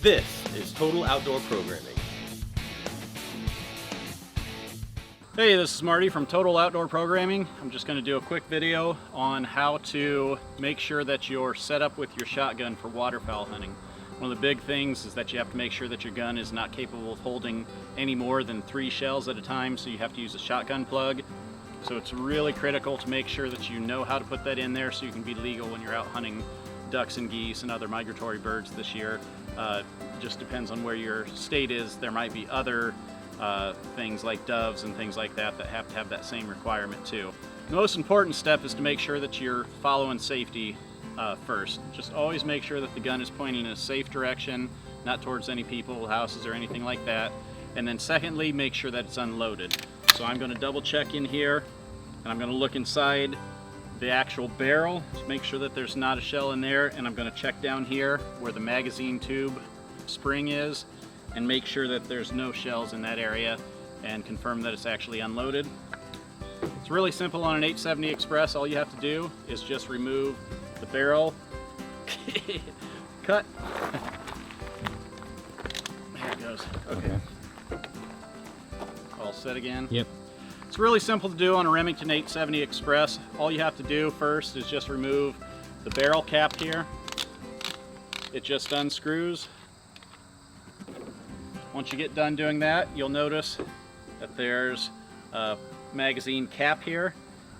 This is Total Outdoor Programming. Hey, this is Marty from Total Outdoor Programming. I'm just going to do a quick video on how to make sure that you're set up with your shotgun for waterfowl hunting. One of the big things is that you have to make sure that your gun is not capable of holding any more than 3 shells at a time, so you have to use a shotgun plug. So it's really critical to make sure that you know how to put that in there so you can be legal when you're out hunting ducks and geese and other migratory birds this year. Just depends on where your state is. There might be other things like doves and things like that that have to have that same requirement too. The most important step is to make sure that you're following safety first. Just always make sure that the gun is pointing in a safe direction, not towards any people, houses, or anything like that. And then secondly, make sure that it's unloaded. So I'm going to double check in here, and I'm going to look inside the actual barrel to make sure that there's not a shell in there, and I'm going to check down here where the magazine tube spring is and make sure that there's no shells in that area and confirm that it's actually unloaded. It's really simple on an 870 Express. All you have to do is just remove the barrel. Cut. There it goes. Okay. All set again? Yep. It's really simple to do on a Remington 870 Express. All you have to do first is just remove the barrel cap here. It just unscrews. Once you get done doing that, you'll notice that there's a magazine cap here,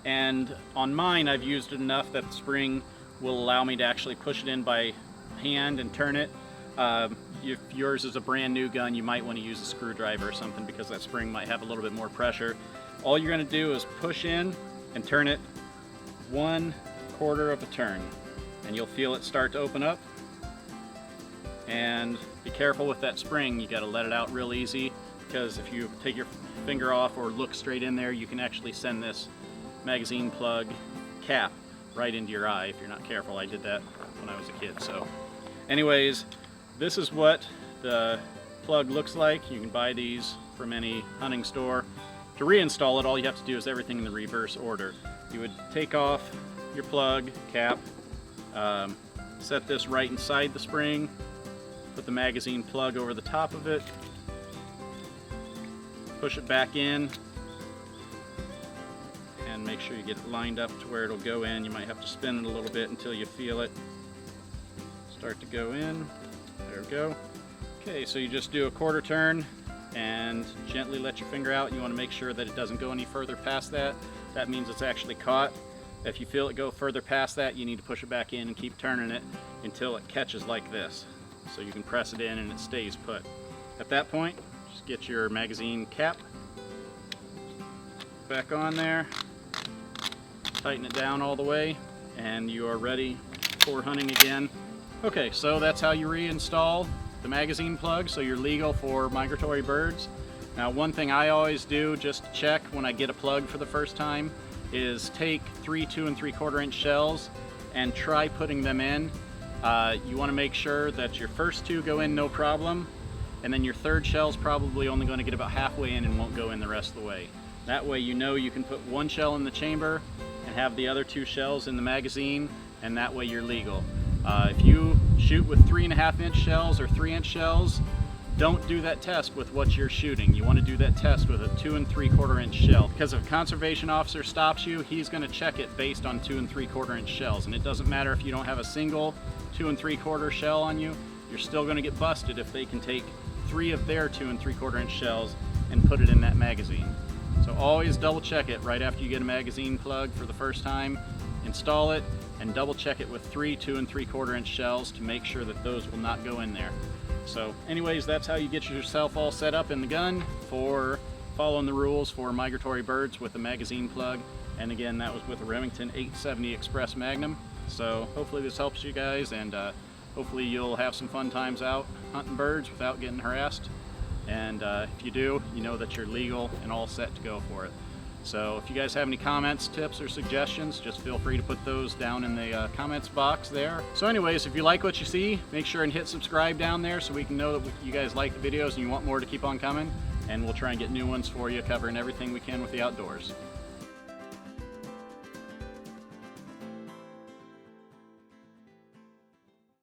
and on mine I've used it enough that the spring will allow me to actually push it in by hand and turn it. If yours is a brand new gun, you might want to use a screwdriver or something because that spring might have a little bit more pressure. All you're going to do is push in and turn it 1/4 of a turn, and you'll feel it start to open up. And be careful with that spring. You got to let it out real easy, because if you take your finger off or look straight in there, you can actually send this magazine plug cap right into your eye if you're not careful. I did that when I was a kid. So anyways, this is what the plug looks like. You can buy these from any hunting store. To reinstall it, all you have to do is everything in the reverse order. You would take off your plug cap, set this right inside the spring, put the magazine plug over the top of it, push it back in, and make sure you get it lined up to where it'll go in. You might have to spin it a little bit until you feel it start to go in. There we go. Okay, so you just do a 1/4 turn and gently let your finger out. You want to make sure that it doesn't go any further past that. That means it's actually caught. If you feel it go further past that, you need to push it back in and keep turning it until it catches like this. So you can press it in and it stays put. At that point, just get your magazine cap back on there, tighten it down all the way, and you are ready for hunting again. Okay, so that's how you reinstall the magazine plug so you're legal for migratory birds. Now, one thing I always do just to check when I get a plug for the first time is take 3 2 3/4 inch shells and try putting them in. You want to make sure that your first 2 go in no problem, and then your third shell's probably only going to get about halfway in and won't go in the rest of the way. That way you know you can put 1 shell in the chamber and have the other 2 shells in the magazine, and that way you're legal. If you shoot with 3.5 inch shells or 3 inch shells, don't do that test with what you're shooting. You want to do that test with a 2 3/4 inch shell, because if a conservation officer stops you, he's going to check it based on 2 3/4 inch shells, and it doesn't matter if you don't have a single 2 3/4 shell on you. You're still going to get busted if they can take 3 of their 2 3/4 inch shells and put it in that magazine. So always double check it right after you get a magazine plug for the first time. Install it and double check it with 3 2 3/4 inch shells to make sure that those will not go in there. So anyways, that's how you get yourself all set up in the gun for following the rules for migratory birds with a magazine plug. And again, that was with a Remington 870 Express Magnum. So hopefully this helps you guys, and hopefully you'll have some fun times out hunting birds without getting harassed. And if you do, you know that you're legal and all set to go for it. So if you guys have any comments, tips, or suggestions, just feel free to put those down in the comments box there. So anyways, if you like what you see, make sure and hit subscribe down there so we can know that you guys like the videos and you want more to keep on coming. And we'll try and get new ones for you, covering everything we can with the outdoors.